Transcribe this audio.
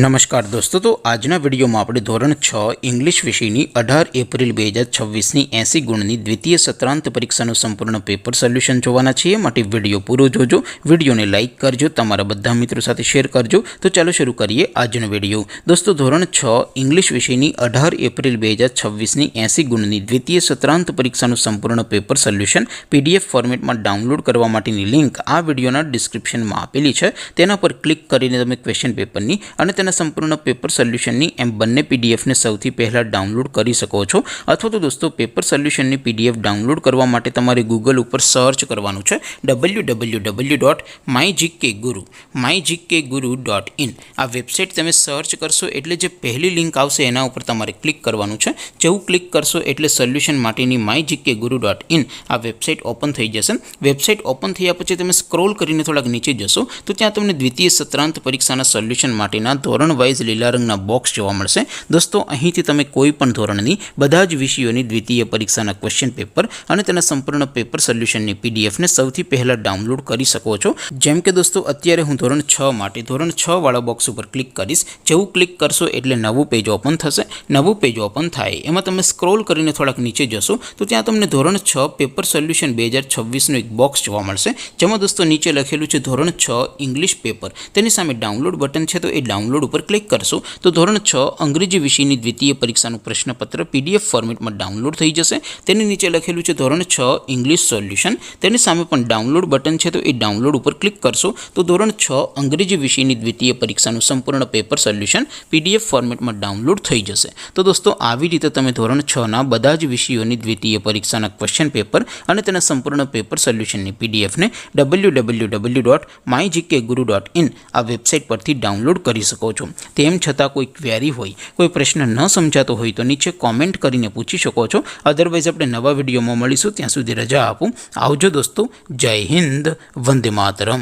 નમસ્કાર દોસ્તો, તો આજના વિડીયોમાં આપણે ધોરણ 6 ઇંગ્લિશ વિષયની 18 એપ્રિલ 2026ની 80 ગુણની દ્વિતીય સત્રાંત પરીક્ષાનું સંપૂર્ણ પેપર સોલ્યુશન જોવાના છીએ. માટે વિડીયો પૂરો જોજો, વિડીયોને લાઇક કરજો, તમારા બધા મિત્રો સાથે શેર કરજો. તો ચાલો શરૂ કરીએ આજનો વિડીયો. દોસ્તો, ધોરણ 6 ઇંગ્લિશ વિષયની 18 એપ્રિલ 2026ની 80 ગુણની દ્વિતીય સત્રાંત પરીક્ષાનું સંપૂર્ણ પેપર સોલ્યુશન PDF ફોર્મેટમાં ડાઉનલોડ કરવા માટેની લિંક આ વિડીયોના ડિસ્ક્રિપ્શનમાં આપેલી છે. તેના પર ક્લિક કરીને તમે ક્વેશ્ચન પેપરની અને તેના સંપૂર્ણ પેપર સોલ્યુશનની એમ બંને પીડીએફને સૌથી પહેલાં ડાઉનલોડ કરી શકો છો. અથવા તો દોસ્તો, પેપર સોલ્યુશનની PDF ડાઉનલોડ કરવા માટે તમારે ગૂગલ ઉપર સર્ચ કરવાનું છે www.mygkguru.in. આ વેબસાઇટ તમે સર્ચ કરશો એટલે જે પહેલી લિંક આવશે એના ઉપર તમારે ક્લિક કરવાનું છે. જેવું ક્લિક કરશો એટલે સોલ્યુશન માટેની mygkguru.in આ વેબસાઇટ ઓપન થઈ જશે. વેબસાઇટ ઓપન થયા પછી તમે સ્ક્રોલ કરીને થોડાક નીચે જશો તો ત્યાં તમને દ્વિતીય સત્રાંત પરીક્ષાના સોલ્યુશન માટેના ધોરણ વાઇઝ લીલા રંગના બોક્સ જોવા મળશે. દોસ્તો, અહીંથી તમે કોઈ પણ ધોરણની બધા જ વિષયોની દ્વિતીય પરીક્ષાના ક્વેશ્ચન પેપર અને તેના સંપૂર્ણ પેપર સોલ્યુશનની પીડીએફને સૌથી પહેલાં ડાઉનલોડ કરી શકો છો. જેમ કે દોસ્તો, અત્યારે હું ધોરણ 6 માટે ધોરણ 6 વાળા બોક્સ ઉપર ક્લિક કરીશ. જેવું ક્લિક કરશો એટલે નવું પેજ ઓપન થશે. નવું પેજ ઓપન થાય એમાં તમે સ્ક્રોલ કરીને થોડાક નીચે જશો તો ત્યાં તમને ધોરણ 6 પેપર સોલ્યુશન 2026નું એક બોક્સ જોવા મળશે. જેમાં દોસ્તો નીચે લખેલું છે ધોરણ 6 ઇંગ્લિશ પેપર. તેની સામે ડાઉનલોડ બટન છે, તો એ ડાઉનલોડ ઉપર ક્લિક કરશો તો ધોરણ 6 અંગ્રેજી વિષયની દ્વિતીય પરીક્ષાનું પ્રશ્નપત્ર PDF ફોર્મેટમાં ડાઉનલોડ થઈ જશે. તેની નીચે લખેલું છે ધોરણ 6 ઇંગ્લિશ સોલ્યુશન. તેની સામે પણ ડાઉનલોડ બટન છે, તો એ ડાઉનલોડ ઉપર ક્લિક કરશો તો ધોરણ 6 અંગ્રેજી વિષયની દ્વિતીય પરીક્ષાનું સંપૂર્ણ પેપર સોલ્યુશન PDF ફોર્મેટમાં ડાઉનલોડ થઈ જશે. તો દોસ્તો, આવી રીતે તમે ધોરણ 6ના બધા જ વિષયોની દ્વિતીય પરીક્ષાના ક્વેશ્ચન પેપર અને તેના સંપૂર્ણ પેપર સોલ્યુશનની PDFને www.mygkguru.in આ વેબસાઇટ પરથી ડાઉનલોડ કરી શકો છો. તેમ છતાં કોઈ ક્વેરી હોય, કોઈ પ્રશ્ન ન સમજાતો હોય તો નીચે કોમેન્ટ કરીને પૂછી શકો છો. અધરવાઇઝ આપણે નવા વિડીયોમાં મળીશું. ત્યાં સુધી રજા આપું. આવજો દોસ્તો. જય હિન્દ. વંદે માતરમ.